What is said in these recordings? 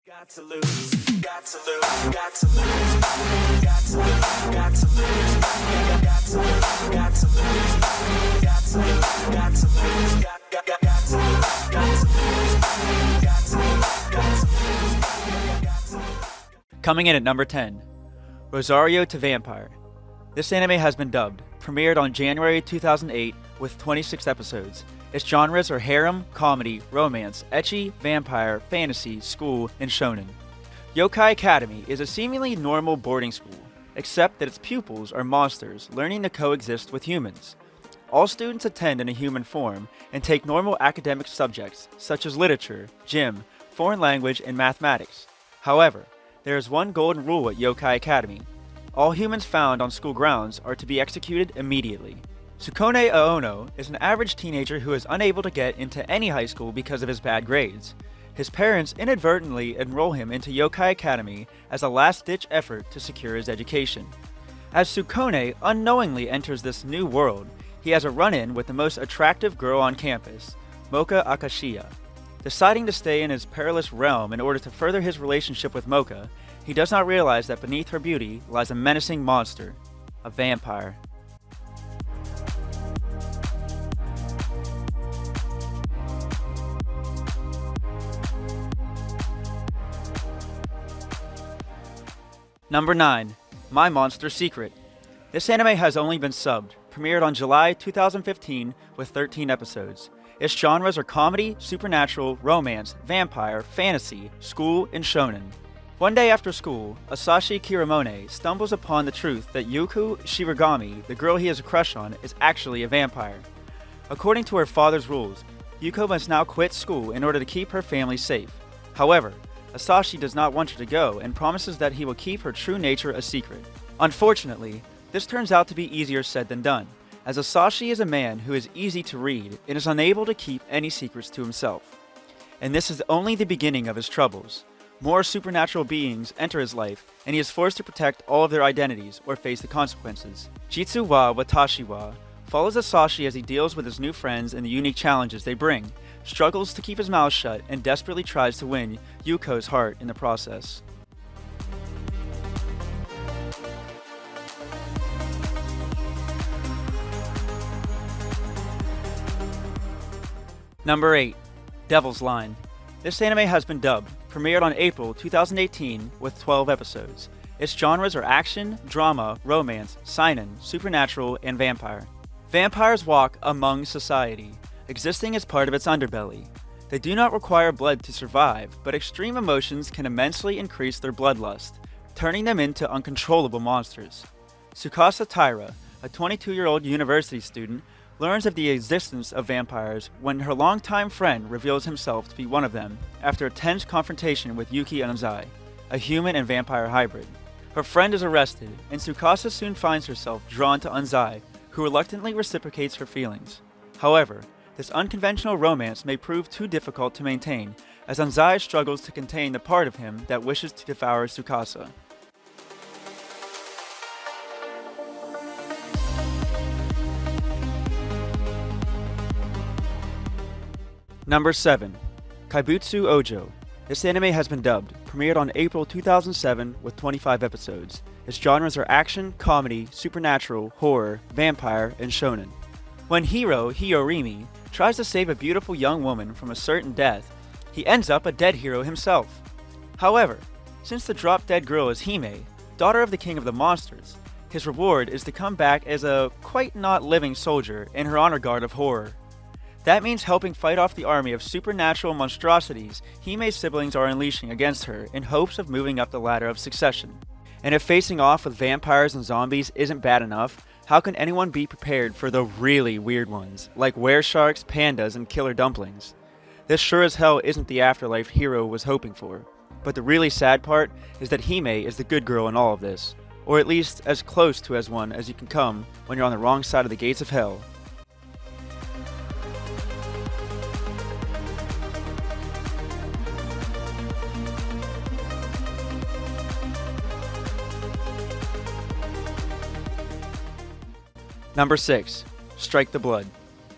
Got to lose, got to lose, got to lose, got to lose, got to lose, got to lose, got to lose, got to lose, got to lose, got to lose, got to lose, got to lose. Coming in at number 10, Rosario to Vampire. This anime has been dubbed, premiered on January 2008 with 26 episodes. Its genres are harem, comedy, romance, ecchi, vampire, fantasy, school, and shonen. Yokai Academy is a seemingly normal boarding school, except that its pupils are monsters learning to coexist with humans. All students attend in a human form and take normal academic subjects such as literature, gym, foreign language, and mathematics. However, there is one golden rule at Yokai Academy. All humans found on school grounds are to be executed immediately. Sukune Aono is an average teenager who is unable to get into any high school because of his bad grades. His parents inadvertently enroll him into Yokai Academy as a last-ditch effort to secure his education. As Sukune unknowingly enters this new world, he has a run-in with the most attractive girl on campus, Mocha Akashiya. Deciding to stay in his perilous realm in order to further his relationship with Mocha, he does not realize that beneath her beauty lies a menacing monster, a vampire. Number 9. My Monster Secret. This anime has only been subbed, premiered on July 2015 with 13 episodes. Its genres are comedy, supernatural, romance, vampire, fantasy, school, and shonen. One day after school, Asashi Kiramone stumbles upon the truth that Yuko Shiragami, the girl he has a crush on, is actually a vampire. According to her father's rules, Yuko must now quit school in order to keep her family safe. However, Asashi does not want her to go and promises that he will keep her true nature a secret. Unfortunately, this turns out to be easier said than done, as Asashi is a man who is easy to read and is unable to keep any secrets to himself. And this is only the beginning of his troubles. More supernatural beings enter his life, and he is forced to protect all of their identities or face the consequences. Jitsu wa Watashi wa follows Asashi as he deals with his new friends and the unique challenges they bring, struggles to keep his mouth shut, and desperately tries to win Yuko's heart in the process. Number 8. Devil's Line. This anime has been dubbed, premiered on April 2018 with 12 episodes. Its genres are action, drama, romance, seinen, supernatural, and vampire. Vampires walk among society, existing as part of its underbelly. They do not require blood to survive, but extreme emotions can immensely increase their bloodlust, turning them into uncontrollable monsters. Tsukasa Taira, a 22-year-old university student, learns of the existence of vampires when her longtime friend reveals himself to be one of them after a tense confrontation with Yuki Anzai, a human and vampire hybrid. Her friend is arrested, and Tsukasa soon finds herself drawn to Anzai, who reluctantly reciprocates her feelings. However, this unconventional romance may prove too difficult to maintain, as Anzai struggles to contain the part of him that wishes to devour Tsukasa. Number 7. Kaibutsu Ojo. This anime has been dubbed, premiered on April 2007 with 25 episodes. Its genres are action, comedy, supernatural, horror, vampire, and shonen. When hero Hyorimi tries to save a beautiful young woman from a certain death, he ends up a dead hero himself. However, since the drop-dead girl is Hime, daughter of the king of the monsters, his reward is to come back as a quite not living soldier in her honor guard of horror. That means helping fight off the army of supernatural monstrosities Hime's siblings are unleashing against her in hopes of moving up the ladder of succession. And if facing off with vampires and zombies isn't bad enough, how can anyone be prepared for the really weird ones, like weresharks, pandas, and killer dumplings? This sure as hell isn't the afterlife Hiro was hoping for. But the really sad part is that Hime is the good girl in all of this, or at least as close to as one as you can come when you're on the wrong side of the gates of hell. Number 6. Strike the Blood.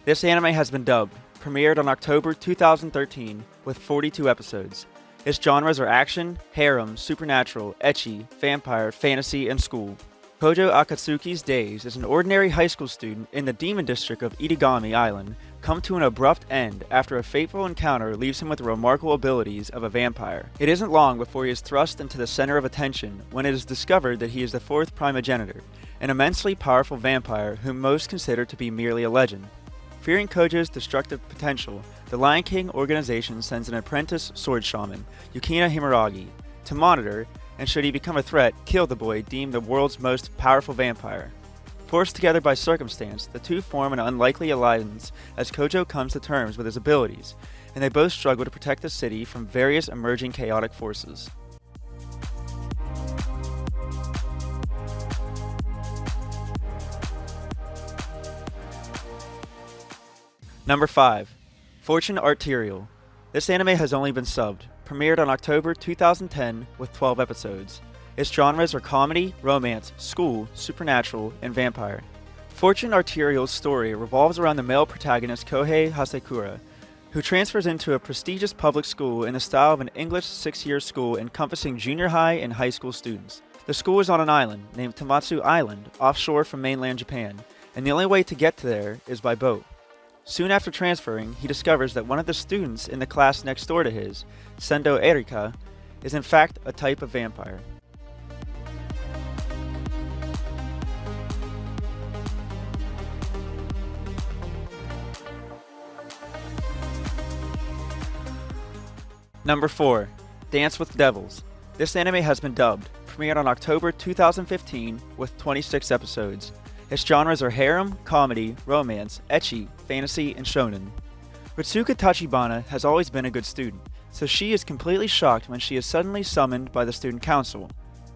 This anime has been dubbed, premiered on October 2013 with 42 episodes. Its genres are action, harem, supernatural, ecchi, vampire, fantasy, and school. Kojo Akatsuki's days as an ordinary high school student in the demon district of Itigami Island come to an abrupt end after a fateful encounter leaves him with the remarkable abilities of a vampire. It isn't long before he is thrust into the center of attention when it is discovered that he is the fourth primogenitor, an immensely powerful vampire whom most consider to be merely a legend. Fearing Kojo's destructive potential, the Lion King organization sends an apprentice sword shaman, Yukina Himeragi, to monitor, and should he become a threat, kill the boy deemed the world's most powerful vampire. Forced together by circumstance, the two form an unlikely alliance as Kojo comes to terms with his abilities, and they both struggle to protect the city from various emerging chaotic forces. Number 5. Fortune Arterial. This anime has only been subbed, premiered on October 2010 with 12 episodes. Its genres are comedy, romance, school, supernatural, and vampire. Fortune Arterial's story revolves around the male protagonist Kohei Hasekura, who transfers into a prestigious public school in the style of an English 6-year school encompassing junior high and high school students. The school is on an island named Tamatsu Island, offshore from mainland Japan, and the only way to get to there is by boat. Soon after transferring, he discovers that one of the students in the class next door to his, Sendo Erika, is in fact a type of vampire. Number 4. Dance with Devils. This anime has been dubbed, premiered on October 2015 with 26 episodes. Its genres are harem, comedy, romance, ecchi, fantasy, and shonen. Ritsuka Tachibana has always been a good student, so she is completely shocked when she is suddenly summoned by the student council.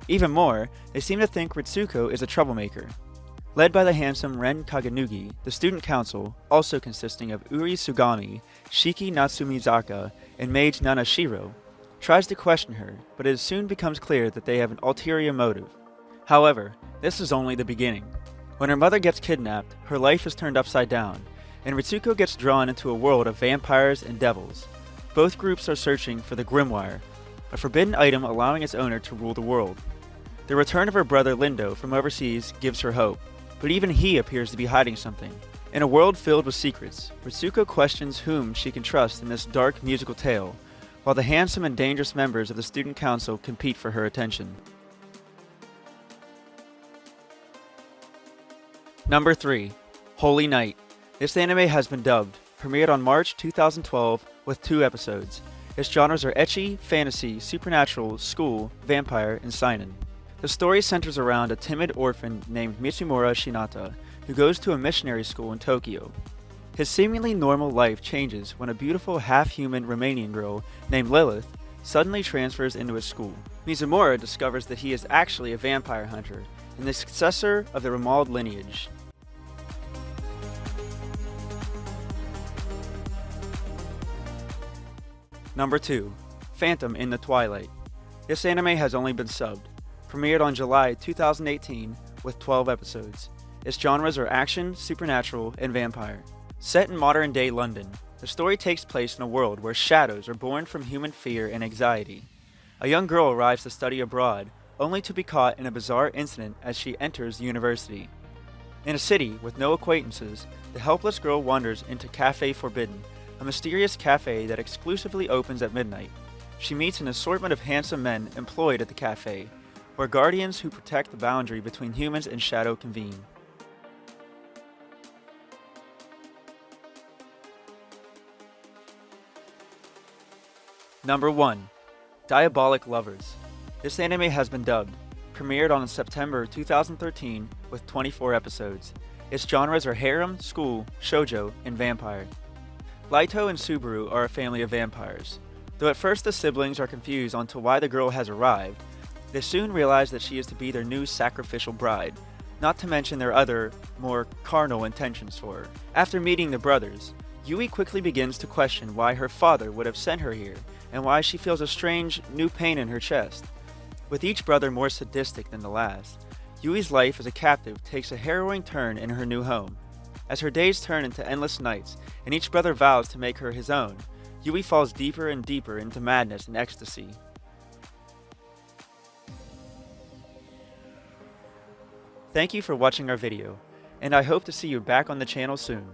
Even more, they seem to think Ritsuko is a troublemaker. Led by the handsome Ren Kaganugi, the student council, also consisting of Uri Sugami, Shiki Natsumizaka, and Mage Nanashiro, tries to question her, but it soon becomes clear that they have an ulterior motive. However, this is only the beginning. When her mother gets kidnapped, her life is turned upside down, and Ritsuko gets drawn into a world of vampires and devils. Both groups are searching for the Grimoire, a forbidden item allowing its owner to rule the world. The return of her brother Lindo from overseas gives her hope, but even he appears to be hiding something. In a world filled with secrets, Ritsuko questions whom she can trust in this dark musical tale, while the handsome and dangerous members of the student council compete for her attention. Number 3. Holy Night. This anime has been dubbed, premiered on March 2012 with 2 episodes. Its genres are ecchi, fantasy, supernatural, school, vampire, and seinen. The story centers around a timid orphan named Mitsumura Shinata, who goes to a missionary school in Tokyo. His seemingly normal life changes when a beautiful half-human Romanian girl named Lilith suddenly transfers into his school. Mizumura discovers that he is actually a vampire hunter and the successor of the Romuald lineage. Number 2. Phantom in the Twilight. This anime has only been subbed, premiered on July 2018 with 12 episodes. Its genres are action, supernatural, and vampire. Set in modern-day London, the story takes place in a world where shadows are born from human fear and anxiety. A young girl arrives to study abroad, only to be caught in a bizarre incident as she enters the university. In a city with no acquaintances, the helpless girl wanders into Café Forbidden, a mysterious cafe that exclusively opens at midnight. She meets an assortment of handsome men employed at the cafe, where guardians who protect the boundary between humans and shadow convene. Number 1. Diabolic Lovers. This anime has been dubbed, premiered on September 2013 with 24 episodes. Its genres are harem, school, shoujo, and vampire. Laito and Subaru are a family of vampires. Though at first the siblings are confused onto why the girl has arrived, they soon realize that she is to be their new sacrificial bride, not to mention their other, more carnal intentions for her. After meeting the brothers, Yui quickly begins to question why her father would have sent her here, and why she feels a strange, new pain in her chest. With each brother more sadistic than the last, Yui's life as a captive takes a harrowing turn in her new home. As her days turn into endless nights, and each brother vows to make her his own, Yui falls deeper and deeper into madness and ecstasy. Thank you for watching our video, and I hope to see you back on the channel soon.